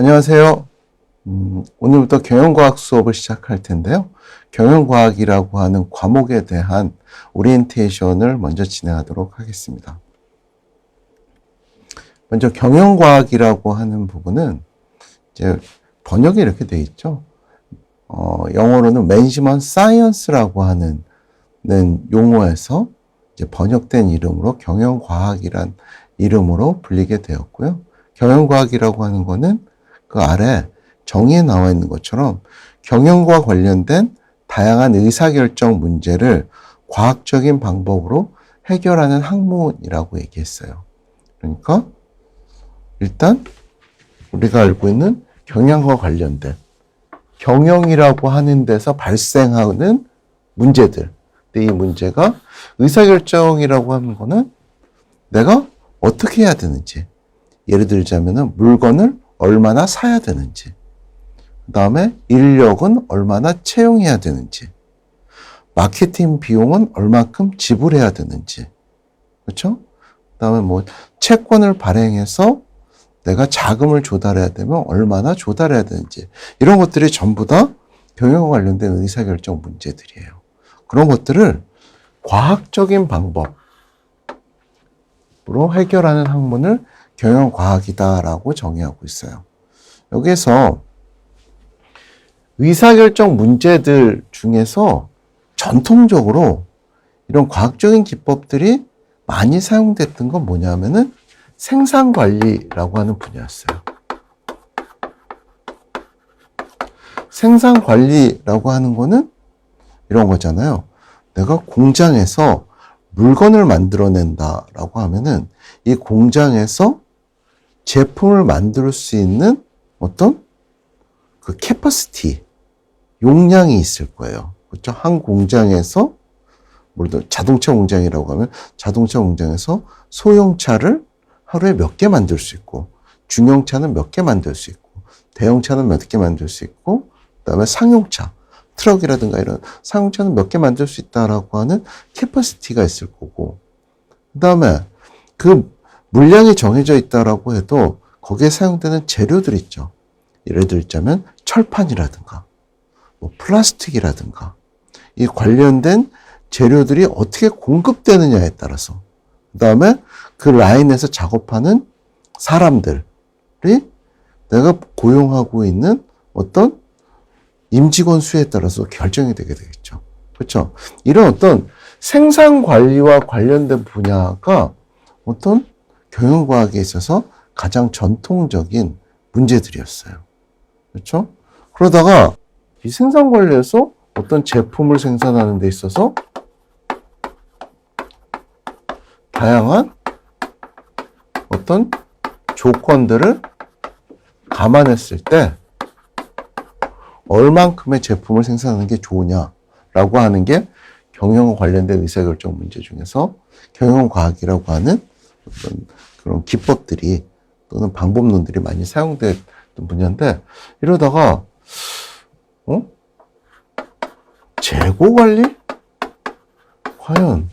안녕하세요. 오늘부터 경영과학 수업을 시작할 텐데요. 경영과학이라고 하는 과목에 대한 오리엔테이션을 먼저 진행하도록 하겠습니다. 먼저 경영과학이라고 하는 부분은 이제 번역이 이렇게 되어 있죠. 영어로는 매니지먼트 사이언스라고 하는 용어에서 이제 번역된 이름으로 경영과학이란 이름으로 불리게 되었고요. 경영과학이라고 하는 거는 그 아래 정의에 나와 있는 것처럼 경영과 관련된 다양한 의사결정 문제를 과학적인 방법으로 해결하는 학문이라고 얘기했어요. 그러니까 일단 우리가 알고 있는 경영과 관련된 경영이라고 하는 데서 발생하는 문제들. 근데 이 문제가 의사결정이라고 하는 거는 내가 어떻게 해야 되는지, 예를 들자면은 물건을 얼마나 사야 되는지, 그 다음에 인력은 얼마나 채용해야 되는지, 마케팅 비용은 얼마큼 지불해야 되는지, 그렇죠? 그 다음에 뭐 채권을 발행해서 내가 자금을 조달해야 되면 얼마나 조달해야 되는지, 이런 것들이 전부 다 경영과 관련된 의사결정 문제들이에요. 그런 것들을 과학적인 방법으로 해결하는 학문을 경영과학이다라고 정의하고 있어요. 여기에서 의사결정 문제들 중에서 전통적으로 이런 과학적인 기법들이 많이 사용됐던 건 뭐냐면은 생산관리라고 하는 분야였어요. 생산관리라고 하는 거는 이런 거잖아요. 내가 공장에서 물건을 만들어낸다라고 하면은 이 공장에서 제품을 만들 수 있는 어떤 그 캐퍼시티, 용량이 있을 거예요. 그렇죠? 한 공장에서, 물론 자동차 공장이라고 하면 자동차 공장에서 소형차를 하루에 몇 개 만들 수 있고, 중형차는 몇 개 만들 수 있고, 대형차는 몇 개 만들 수 있고, 그 다음에 상용차, 트럭이라든가 이런 상용차는 몇 개 만들 수 있다라고 하는 캐퍼시티가 있을 거고, 그 다음에 그 물량이 정해져 있다라고 해도 거기에 사용되는 재료들 있죠. 예를 들자면 철판이라든가 뭐 플라스틱이라든가 이 관련된 재료들이 어떻게 공급되느냐에 따라서, 그 다음에 그 라인에서 작업하는 사람들이 내가 고용하고 있는 어떤 임직원 수에 따라서 결정이 되게 되겠죠. 그렇죠? 이런 어떤 생산 관리와 관련된 분야가 어떤 경영과학에 있어서 가장 전통적인 문제들이었어요. 그렇죠? 그러다가 이 생산 관리에서 어떤 제품을 생산하는 데 있어서 다양한 어떤 조건들을 감안했을 때 얼만큼의 제품을 생산하는 게 좋으냐라고 하는 게 경영과 관련된 의사결정 문제 중에서 경영과학이라고 하는 어떤 그런 기법들이 또는 방법론들이 많이 사용됐던 분야인데, 이러다가 재고관리? 과연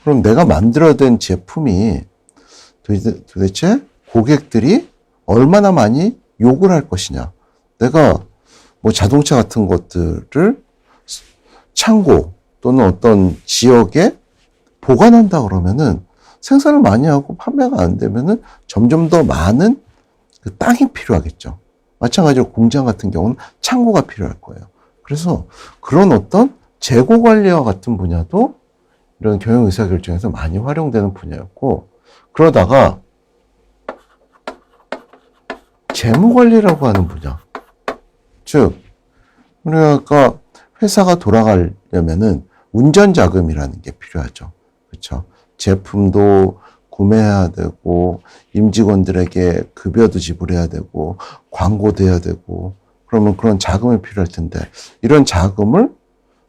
그럼 내가 만들어낸 제품이 도대체 고객들이 얼마나 많이 욕을 할 것이냐. 내가 뭐 자동차 같은 것들을 창고 또는 어떤 지역에 보관한다 그러면은 생산을 많이 하고 판매가 안 되면은 점점 더 많은 그 땅이 필요하겠죠. 마찬가지로 공장 같은 경우는 창고가 필요할 거예요. 그래서 그런 어떤 재고 관리와 같은 분야도 이런 경영 의사결정에서 많이 활용되는 분야였고, 그러다가 재무 관리라고 하는 분야. 즉, 우리가 회사가 돌아가려면은 운전 자금이라는 게 필요하죠. 그렇죠? 제품도 구매해야 되고, 임직원들에게 급여도 지불해야 되고, 광고도 해야 되고, 그러면 그런 자금이 필요할 텐데, 이런 자금을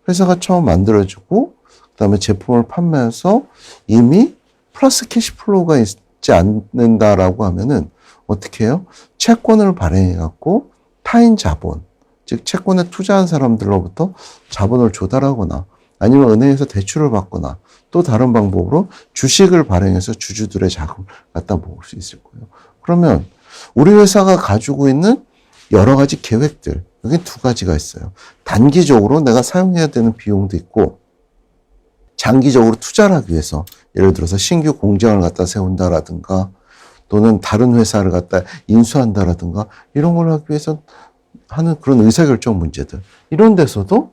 회사가 처음 만들어주고, 그 다음에 제품을 판매해서 이미 플러스 캐시플로우가 있지 않는다라고 하면은 어떻게 해요? 채권을 발행해갖고 타인 자본, 즉 채권에 투자한 사람들로부터 자본을 조달하거나 아니면 은행에서 대출을 받거나 또 다른 방법으로 주식을 발행해서 주주들의 자금을 갖다 모을 수 있을 거예요. 그러면 우리 회사가 가지고 있는 여러 가지 계획들, 여기 두 가지가 있어요. 단기적으로 내가 사용해야 되는 비용도 있고, 장기적으로 투자를 하기 위해서, 예를 들어서 신규 공장을 갖다 세운다라든가, 또는 다른 회사를 갖다 인수한다라든가, 이런 걸 하기 위해서 하는 그런 의사결정 문제들. 이런 데서도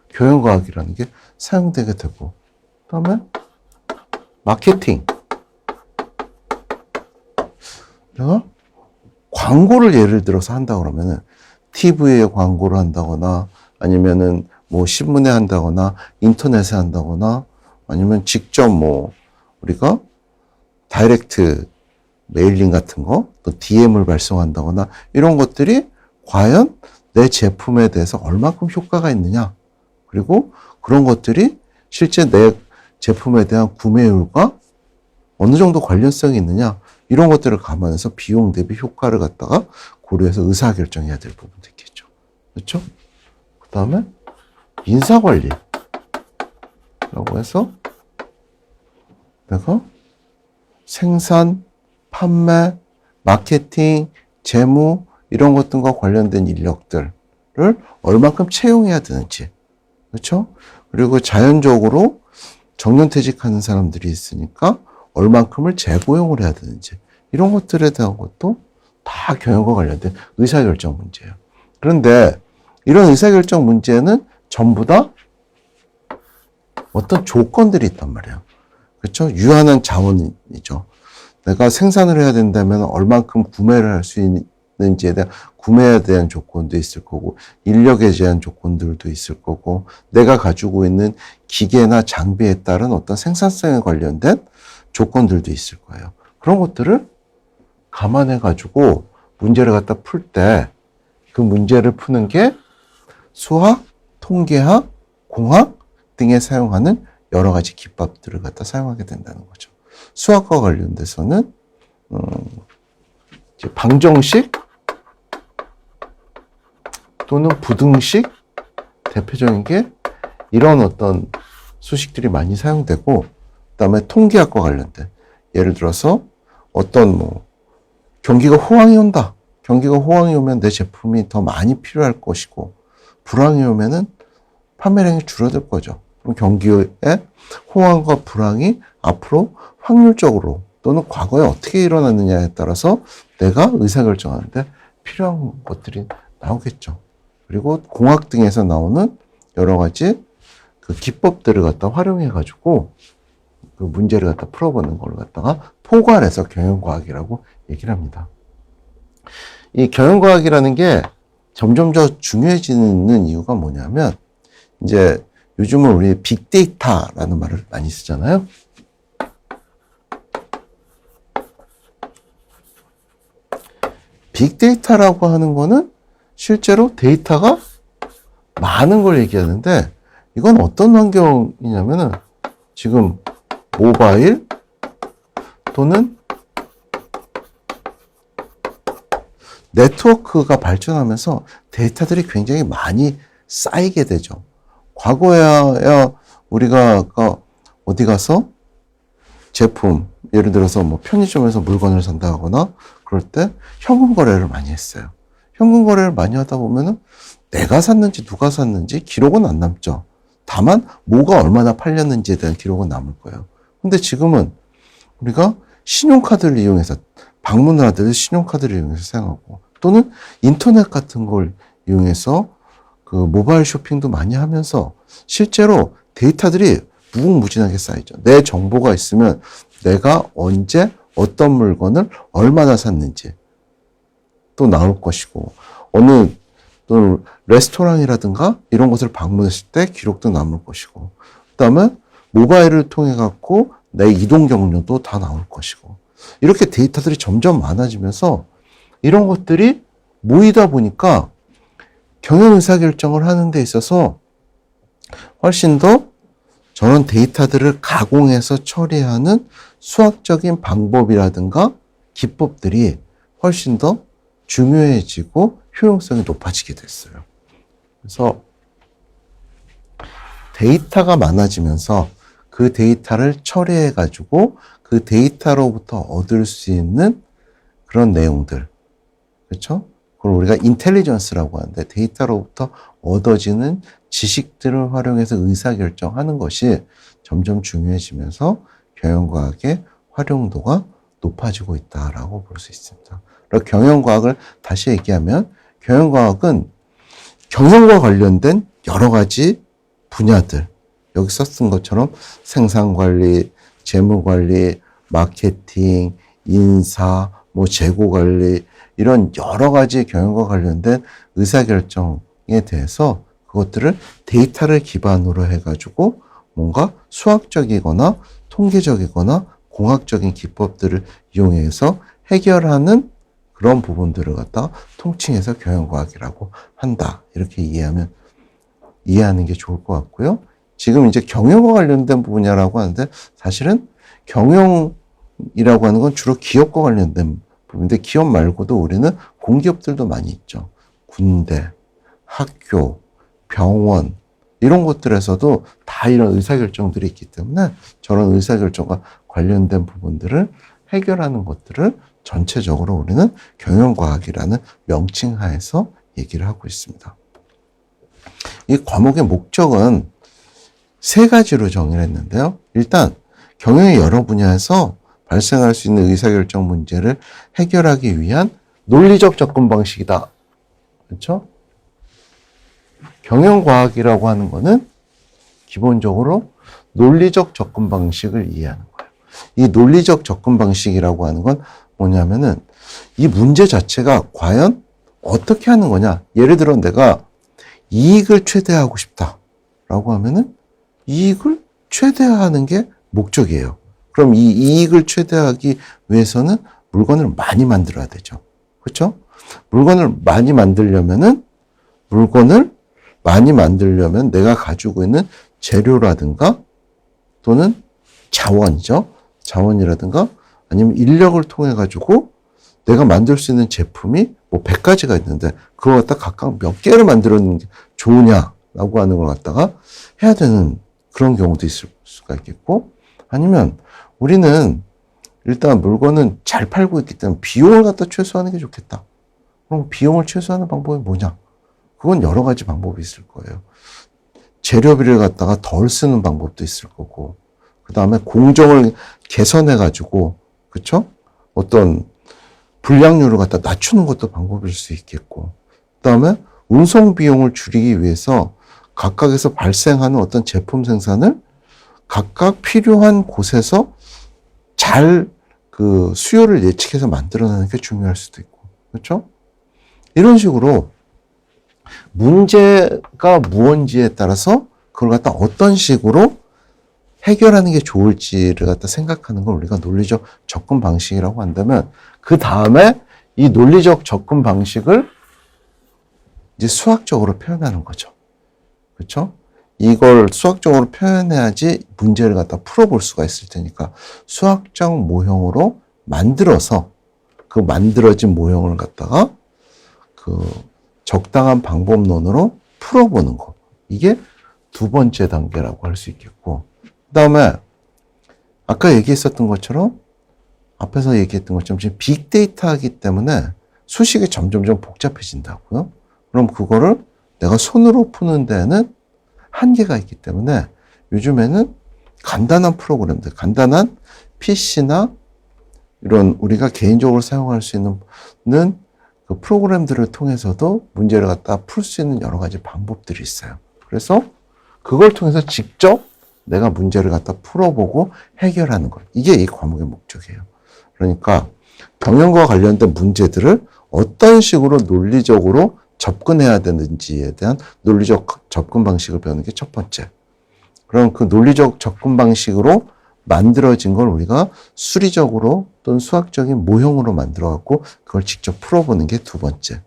경영과학이라는 게 사용되게 되고, 그 다음에 마케팅. 내가 광고를 예를 들어서 한다 그러면은 TV에 광고를 한다거나 아니면은 뭐 신문에 한다거나 인터넷에 한다거나 아니면 직접 뭐 우리가 다이렉트 메일링 같은 거, 또 DM을 발송한다거나 이런 것들이 과연 내 제품에 대해서 얼마큼 효과가 있느냐, 그리고 그런 것들이 실제 내 제품에 대한 구매율과 어느 정도 관련성이 있느냐, 이런 것들을 감안해서 비용 대비 효과를 갖다가 고려해서 의사결정해야 될 부분도 있겠죠. 그렇죠? 그 다음에 인사관리라고 해서 내가 생산, 판매, 마케팅, 재무 이런 것들과 관련된 인력들을 얼마큼 채용해야 되는지, 그렇죠? 그리고 자연적으로 정년퇴직하는 사람들이 있으니까 얼만큼을 재고용을 해야 되는지, 이런 것들에 대한 것도 다 경영과 관련된 의사결정 문제예요. 그런데 이런 의사결정 문제는 전부 다 어떤 조건들이 있단 말이에요. 그렇죠? 유한한 자원이죠. 내가 생산을 해야 된다면 얼만큼 구매를 할 수 있는지에 대한 구매에 대한 조건도 있을 거고, 인력에 대한 조건들도 있을 거고, 내가 가지고 있는 기계나 장비에 따른 어떤 생산성에 관련된 조건들도 있을 거예요. 그런 것들을 감안해 가지고 문제를 갖다 풀 때 그 문제를 푸는 게 수학, 통계학, 공학 등에 사용하는 여러 가지 기법들을 갖다 사용하게 된다는 거죠. 수학과 관련돼서는 이제 방정식 또는 부등식, 대표적인 게 이런 어떤 수식들이 많이 사용되고, 그다음에 통계학과 관련된, 예를 들어서 어떤 뭐 경기가 호황이 온다. 경기가 호황이 오면 내 제품이 더 많이 필요할 것이고, 불황이 오면은 판매량이 줄어들 거죠. 그럼 경기의 호황과 불황이 앞으로 확률적으로 또는 과거에 어떻게 일어났느냐에 따라서 내가 의사결정하는데 필요한 것들이 나오겠죠. 그리고 공학 등에서 나오는 여러 가지 그 기법들을 갖다 활용해가지고 그 문제를 갖다 풀어보는 걸 갖다가 포괄해서 경영과학이라고 얘기를 합니다. 이 경영과학이라는 게 점점 더 중요해지는 이유가 뭐냐면, 이제 요즘은 우리 빅데이터라는 말을 많이 쓰잖아요. 빅데이터라고 하는 거는 실제로 데이터가 많은 걸 얘기하는데, 이건 어떤 환경이냐면은 지금 모바일 또는 네트워크가 발전하면서 데이터들이 굉장히 많이 쌓이게 되죠. 과거에야 우리가 어디 가서 제품, 예를 들어서 뭐 편의점에서 물건을 산다 하거나 그럴 때 현금 거래를 많이 했어요. 현금 거래를 많이 하다 보면은 내가 샀는지 누가 샀는지 기록은 안 남죠. 다만 뭐가 얼마나 팔렸는지에 대한 기록은 남을 거예요. 근데 지금은 우리가 신용카드를 이용해서 방문을 하더라도 신용카드를 이용해서 사용하고, 또는 인터넷 같은 걸 이용해서 그 모바일 쇼핑도 많이 하면서 실제로 데이터들이 무궁무진하게 쌓이죠. 내 정보가 있으면 내가 언제 어떤 물건을 얼마나 샀는지 또 나올 것이고, 어느 또 레스토랑이라든가 이런 곳을 방문했을 때 기록도 남을 것이고, 그 다음에 모바일을 통해 갖고 내 이동 경로도 다 나올 것이고, 이렇게 데이터들이 점점 많아지면서 이런 것들이 모이다 보니까 경영 의사결정을 하는 데 있어서 훨씬 더 저런 데이터들을 가공해서 처리하는 수학적인 방법이라든가 기법들이 훨씬 더 중요해지고 효용성이 높아지게 됐어요. 그래서 데이터가 많아지면서 그 데이터를 처리해가지고 그 데이터로부터 얻을 수 있는 그런 내용들, 그렇죠? 그걸 우리가 인텔리전스라고 하는데 데이터로부터 얻어지는 지식들을 활용해서 의사결정하는 것이 점점 중요해지면서 경영과학의 활용도가 높아지고 있다라고 볼 수 있습니다. 그리고 경영과학을 다시 얘기하면 경영과학은 경영과 관련된 여러 가지 분야들, 여기 썼던 것처럼 생산관리, 재무관리, 마케팅, 인사, 재고관리 이런 여러 가지 경영과 관련된 의사결정에 대해서 그것들을 데이터를 기반으로 해가지고 뭔가 수학적이거나 통계적이거나 공학적인 기법들을 이용해서 해결하는 그런 부분들을 갖다가 통칭해서 경영과학이라고 한다. 이렇게 이해하는 게 좋을 것 같고요. 지금 이제 경영과 관련된 분야라고 하는데 사실은 경영이라고 하는 건 주로 기업과 관련된 부분인데 기업 말고도 우리는 공기업들도 많이 있죠. 군대, 학교, 병원 이런 것들에서도 다 이런 의사결정들이 있기 때문에 저런 의사결정과 관련된 부분들을 해결하는 것들을 전체적으로 우리는 경영과학이라는 명칭 하에서 얘기를 하고 있습니다. 이 과목의 목적은 세 가지로 정의를 했는데요. 일단 경영의 여러 분야에서 발생할 수 있는 의사결정 문제를 해결하기 위한 논리적 접근 방식이다. 그렇죠? 경영과학이라고 하는 거는 기본적으로 논리적 접근 방식을 이해하는 거예요. 이 논리적 접근 방식이라고 하는 건 뭐냐면은 이 문제 자체가 과연 어떻게 하는 거냐. 예를 들어 내가 이익을 최대화하고 싶다라고 하면은 이익을 최대화하는 게 목적이에요. 그럼 이 이익을 최대화하기 위해서는 물건을 많이 만들어야 되죠. 그렇죠? 물건을 많이 만들려면 내가 가지고 있는 재료라든가 또는 자원이죠. 자원이라든가 아니면 인력을 통해 가지고 내가 만들 수 있는 제품이 100가지가 있는데 그걸 갖다 각각 몇 개를 만들어내는 게 좋으냐라고 하는 걸 갖다가 해야 되는 그런 경우도 있을 수가 있겠고 아니면 우리는 일단 물건은 잘 팔고 있기 때문에 비용을 갖다 최소화하는 게 좋겠다. 그럼 비용을 최소화하는 방법이 뭐냐? 그건 여러 가지 방법이 있을 거예요. 재료비를 갖다가 덜 쓰는 방법도 있을 거고 그 다음에 공정을 개선해가지고 그쵸? 어떤 불량률을 갖다 낮추는 것도 방법일 수 있겠고 그 다음에 운송 비용을 줄이기 위해서 각각에서 발생하는 어떤 제품 생산을 각각 필요한 곳에서 잘 그 수요를 예측해서 만들어내는 게 중요할 수도 있고 그렇죠? 이런 식으로 문제가 무언지에 따라서 그걸 갖다 어떤 식으로 해결하는 게 좋을지를 갖다 생각하는 걸 우리가 논리적 접근 방식이라고 한다면 그 다음에 이 논리적 접근 방식을 이제 수학적으로 표현하는 거죠. 그렇죠? 이걸 수학적으로 표현해야지 문제를 갖다 풀어볼 수가 있을 테니까 수학적 모형으로 만들어서 그 만들어진 모형을 갖다가 그 적당한 방법론으로 풀어보는 거. 이게 두 번째 단계라고 할 수 있겠고 그 다음에 아까 얘기했었던 것처럼 앞에서 얘기했던 것처럼 지금 빅데이터이기 때문에 수식이 점점점 복잡해진다고요. 그럼 그거를 내가 손으로 푸는 데는 한계가 있기 때문에 요즘에는 간단한 프로그램들, 간단한 PC나 이런 우리가 개인적으로 사용할 수 있는 그 프로그램들을 통해서도 문제를 갖다 풀 수 있는 여러 가지 방법들이 있어요. 그래서 그걸 통해서 직접 내가 문제를 갖다 풀어보고 해결하는 것. 이게 이 과목의 목적이에요. 그러니까 경영과 관련된 문제들을 어떤 식으로 논리적으로 접근해야 되는지에 대한 논리적 접근 방식을 배우는 게 첫 번째. 그럼 그 논리적 접근 방식으로 만들어진 걸 우리가 수리적으로 또는 수학적인 모형으로 만들어갖고 그걸 직접 풀어보는 게 두 번째.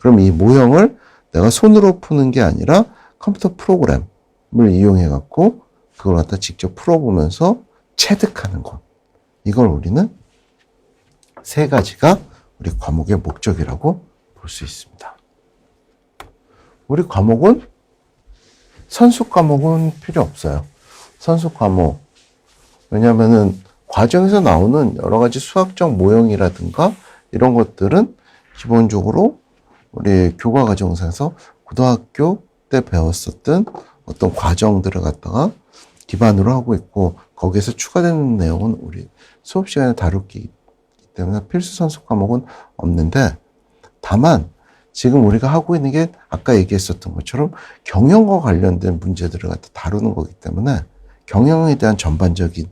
그럼 이 모형을 내가 손으로 푸는 게 아니라 컴퓨터 프로그램을 이용해갖고 그걸 갖다 직접 풀어보면서 체득하는 것. 이걸 우리는 세 가지가 우리 과목의 목적이라고 볼 수 있습니다. 우리 과목은 선수 과목은 필요 없어요. 선수 과목. 왜냐하면은 과정에서 나오는 여러 가지 수학적 모형이라든가 이런 것들은 기본적으로 우리 교과과정에서 고등학교 때 배웠었던 어떤 과정들을 갖다가 기반으로 하고 있고, 거기에서 추가되는 내용은 우리 수업 시간에 다루기 때문에 필수 선수 과목은 없는데, 다만 지금 우리가 하고 있는 게 아까 얘기했었던 것처럼 경영과 관련된 문제들을 갖다 다루는 거기 때문에 경영에 대한 전반적인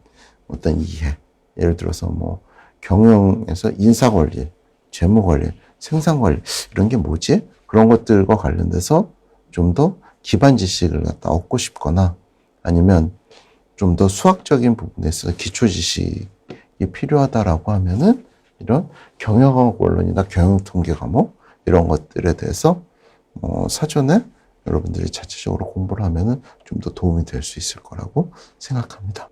어떤 이해, 예를 들어서 뭐 경영에서 인사관리, 재무관리, 생산관리 이런 게 뭐지? 그런 것들과 관련돼서 좀 더 기반 지식을 갖다 얻고 싶거나, 아니면 좀 더 수학적인 부분에 있어서 기초 지식이 필요하다라고 하면은 이런 경영학 원론이나 경영통계 과목 이런 것들에 대해서 사전에 여러분들이 자체적으로 공부를 하면은 좀 더 도움이 될 수 있을 거라고 생각합니다.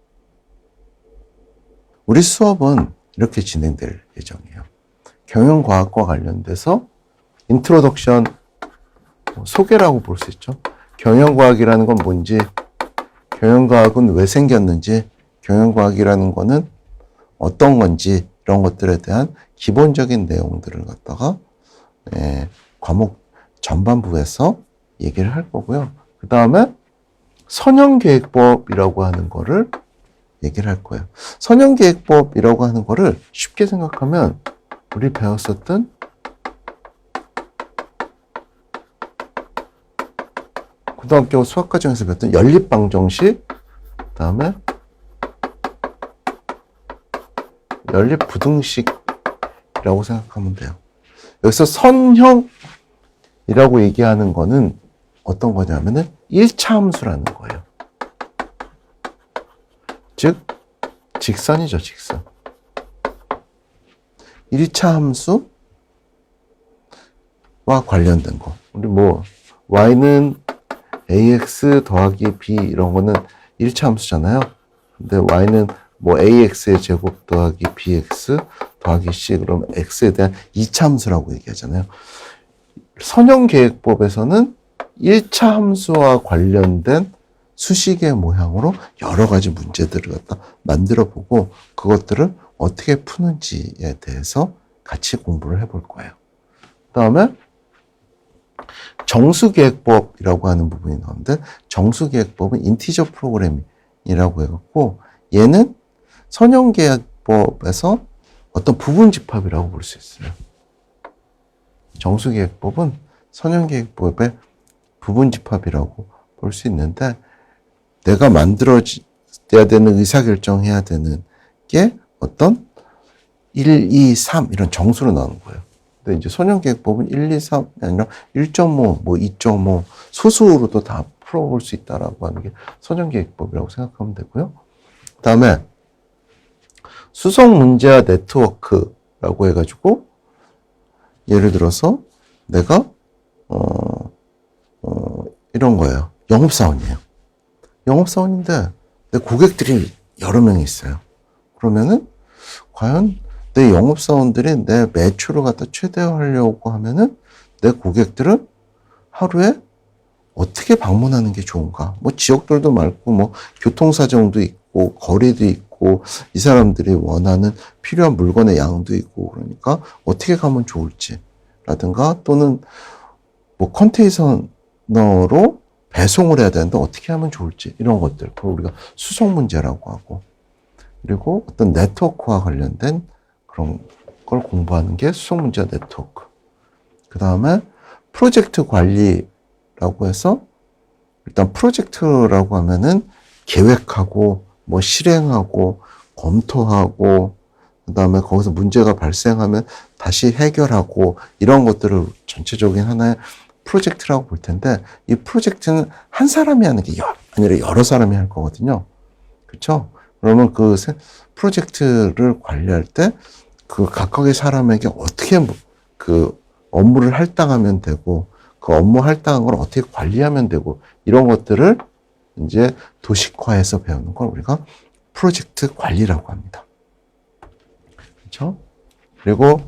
우리 수업은 이렇게 진행될 예정이에요. 경영과학과 관련돼서 인트로덕션, 소개라고 볼 수 있죠. 경영과학이라는 건 뭔지, 경영과학은 왜 생겼는지, 경영과학이라는 거는 어떤 건지, 이런 것들에 대한 기본적인 내용들을 갖다가 과목 전반부에서 얘기를 할 거고요. 그 다음에 선형계획법이라고 하는 거를 얘기를 할 거예요. 선형계획법이라고 하는 거를 쉽게 생각하면 우리 배웠었던 고등학교 수학과정에서 배웠던 연립방정식, 그 다음에 연립부등식이라고 생각하면 돼요. 여기서 선형이라고 얘기하는 거는 어떤 거냐면은 1차 함수라는 거예요. 즉, 직선이죠, 직선. 1차 함수와 관련된 거. 우리 뭐, y는 ax 더하기 b 이런 거는 1차 함수잖아요. 근데 y는 뭐 ax의 제곱 더하기 bx 더하기 c, 그러면 x에 대한 2차 함수라고 얘기하잖아요. 선형계획법에서는 1차 함수와 관련된 수식의 모양으로 여러 가지 문제들을 갖다 만들어 보고 그것들을 어떻게 푸는지에 대해서 같이 공부를 해볼 거예요. 그 다음에 정수계획법이라고 하는 부분이 나오는데, 정수계획법은 인티저 프로그래밍이라고 해갖고 얘는 선형계획법에서 어떤 부분집합이라고 볼 수 있어요. 정수계획법은 선형계획법의 부분집합이라고 볼 수 있는데, 내가 만들어야 되는, 의사결정해야 되는 게 어떤 1, 2, 3 이런 정수로 나오는 거예요. 근데 이제 선형계획법은 1, 2, 3이 아니라 1.5, 뭐 2.5 소수로도 다 풀어볼 수 있다라고 하는 게 선형계획법이라고 생각하면 되고요. 그 다음에 수성 문제와 네트워크라고 해가지고, 예를 들어서 내가 이런 거예요. 영업사원이에요. 영업사원인데 내 고객들이 여러 명이 있어요. 그러면은 과연 내 영업사원들이 내 매출을 갖다 최대화하려고 하면은 내 고객들을 하루에 어떻게 방문하는 게 좋은가? 뭐 지역들도 많고, 뭐 교통사정도 있고, 거리도 있고, 이 사람들이 원하는 필요한 물건의 양도 있고, 그러니까 어떻게 가면 좋을지 라든가, 또는 뭐 컨테이너로 배송을 해야 되는데 어떻게 하면 좋을지, 이런 것들, 그걸 우리가 수송 문제라고 하고, 그리고 어떤 네트워크와 관련된 그런 걸 공부하는 게 수송 문제와 네트워크. 그 다음에 프로젝트 관리라고 해서, 일단 프로젝트라고 하면은 계획하고 뭐 실행하고 검토하고, 그 다음에 거기서 문제가 발생하면 다시 해결하고, 이런 것들을 전체적인 하나의 프로젝트라고 볼 텐데, 이 프로젝트는 한 사람이 하는 게 아니라 여러 사람이 할 거거든요. 그렇죠? 그러면 그 프로젝트를 관리할 때 그 각각의 사람에게 어떻게 그 업무를 할당하면 되고, 그 업무 할당한 걸 어떻게 관리하면 되고, 이런 것들을 이제 도식화해서 배우는 걸 우리가 프로젝트 관리라고 합니다. 그렇죠? 그리고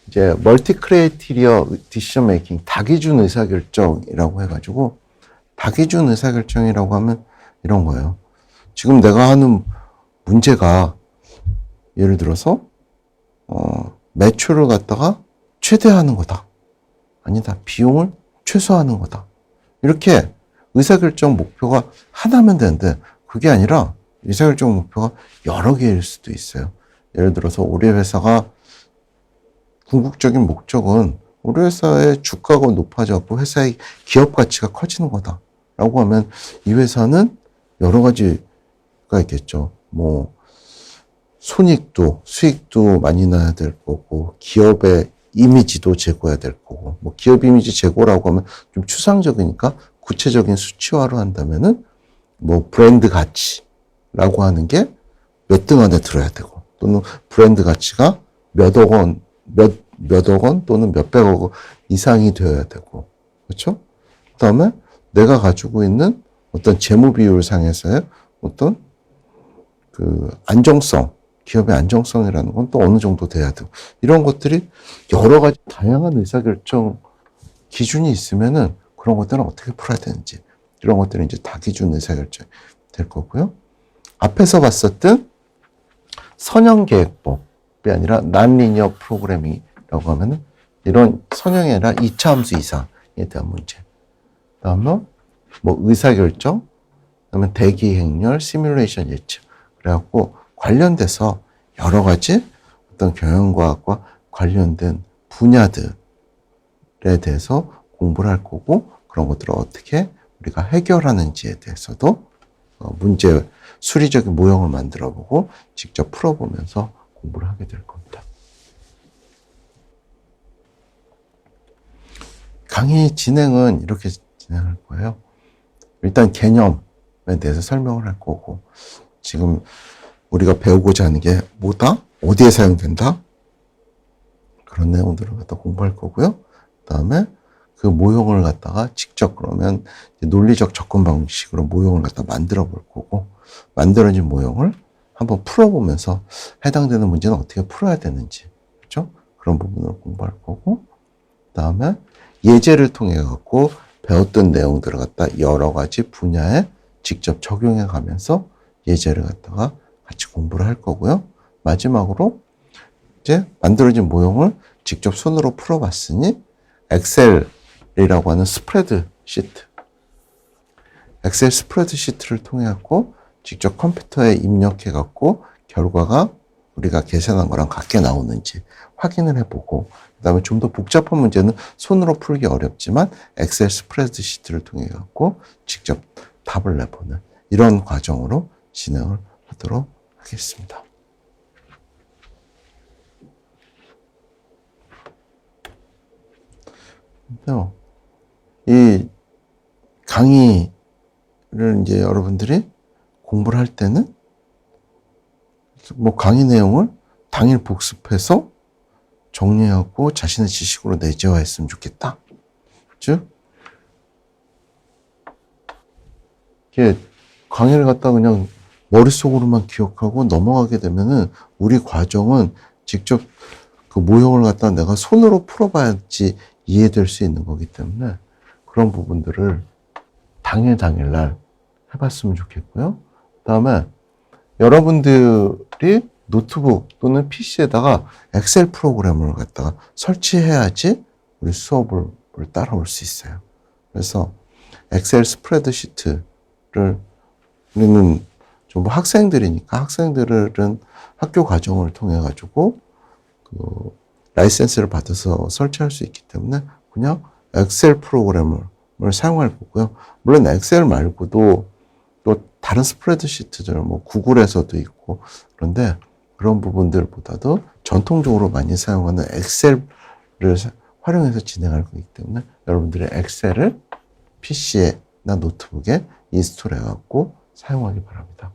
이제 멀티 크라이테리어 디시전 메이킹, 다기준 의사결정이라고 해가지고, 다기준 의사결정이라고 하면 이런 거예요. 지금 내가 하는 문제가, 예를 들어서 매출을 갖다가 최대화하는 거다. 아니다. 비용을 최소화하는 거다. 이렇게 의사결정 목표가 하나면 되는데 그게 아니라 의사결정 목표가 여러 개일 수도 있어요. 예를 들어서 우리 회사가 궁극적인 목적은 우리 회사의 주가가 높아져서 회사의 기업 가치가 커지는 거다. 라고 하면 이 회사는 여러 가지가 있겠죠. 뭐 손익도 수익도 많이 나야 될 거고 기업의 이미지도 제고해야 될 거고 뭐 기업 이미지 제고라고 하면 좀 추상적이니까 구체적인 수치화로 한다면은 뭐 브랜드 가치라고 하는 게 몇 등 안에 들어야 되고 또는 브랜드 가치가 몇억 원, 몇억 원 또는 몇백억 원 이상이 되어야 되고 그렇죠? 그다음에 내가 가지고 있는 어떤 재무 비율 상에서의 어떤 그 안정성, 기업의 안정성이라는 건 또 어느 정도 돼야 되고 이런 것들이 여러 가지 다양한 의사결정 기준이 있으면은 그런 것들은 어떻게 풀어야 되는지 이런 것들은 이제 다기준 의사결정이 될 거고요. 앞에서 봤었던 선형계획법이 아니라 난리니어 프로그래밍이라고 하면은 이런 선형이 아니라 2차 함수 이상에 대한 문제. 그다음에 뭐 의사결정, 그다음에 대기 행렬, 시뮬레이션 예측. 그래갖고 관련돼서 여러 가지 어떤 경영과학과 관련된 분야들에 대해서 공부를 할 거고 그런 것들을 어떻게 우리가 해결하는지에 대해서도 문제 수리적인 모형을 만들어 보고 직접 풀어보면서 공부를 하게 될 겁니다. 강의 진행은 이렇게 진행할 거예요. 일단 개념에 대해서 설명을 할 거고 지금 우리가 배우고자 하는 게 뭐다? 어디에 사용된다? 그런 내용들을 갖다 공부할 거고요. 그 다음에 그 모형을 갖다가 직접 그러면 논리적 접근 방식으로 모형을 갖다 만들어 볼 거고 만들어진 모형을 한번 풀어보면서 해당되는 문제는 어떻게 풀어야 되는지 그렇죠? 그런 부분을 공부할 거고 그 다음에 예제를 통해 갖고 배웠던 내용들을 갖다 여러 가지 분야에 직접 적용해 가면서 예제를 갖다가 같이 공부를 할 거고요. 마지막으로 이제 만들어진 모형을 직접 손으로 풀어봤으니 엑셀이라고 하는 스프레드 시트 엑셀 스프레드 시트를 통해 갖고 직접 컴퓨터에 입력해 갖고 결과가 우리가 계산한 거랑 같게 나오는지 확인을 해보고 그 다음에 좀 더 복잡한 문제는 손으로 풀기 어렵지만 엑셀 스프레드 시트를 통해 갖고 직접 답을 내보는 이런 과정으로 진행을 하도록 하겠습니다. 이 강의를 이제 여러분들이 공부를 할 때는 뭐 강의 내용을 당일 복습해서 정리하고 자신의 지식으로 내재화했으면 좋겠다. 즉, 이게 강의를 갖다 그냥 머릿속으로만 기억하고 넘어가게 되면은 우리 과정은 직접 그 모형을 갖다 내가 손으로 풀어봐야지 이해될 수 있는 거기 때문에 그런 부분들을 당일날 해봤으면 좋겠고요. 그 다음에 여러분들이 노트북 또는 PC에다가 엑셀 프로그램을 갖다가 설치해야지 우리 수업을 따라올 수 있어요. 그래서 엑셀 스프레드 시트를 우리는 전부 학생들이니까 학생들은 학교 과정을 통해 가지고 그 라이센스를 받아서 설치할 수 있기 때문에 그냥 엑셀 프로그램을 사용할 거고요. 물론 엑셀 말고도 또 다른 스프레드시트들 뭐 구글에서도 있고 그런데 그런 부분들보다도 전통적으로 많이 사용하는 엑셀을 활용해서 진행할 거기 때문에 여러분들의 엑셀을 PC나 노트북에 인스톨해 갖고 사용하기 바랍니다.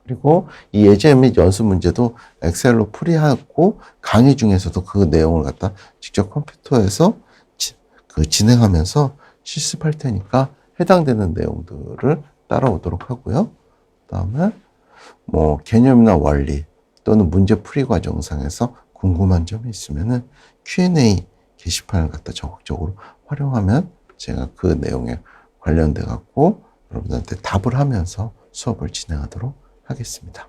그리고 이 예제 및 연습 문제도 엑셀로 풀이하고 강의 중에서도 그 내용을 갖다 직접 컴퓨터에서 진행하면서 실습할 테니까 해당되는 내용들을 따라오도록 하고요. 그다음에 뭐 개념이나 원리 또는 문제 풀이 과정상에서 궁금한 점이 있으면은 Q&A 게시판을 갖다 적극적으로 활용하면 제가 그 내용에 관련돼 갖고 여러분한테 답을 하면서 수업을 진행하도록 하겠습니다.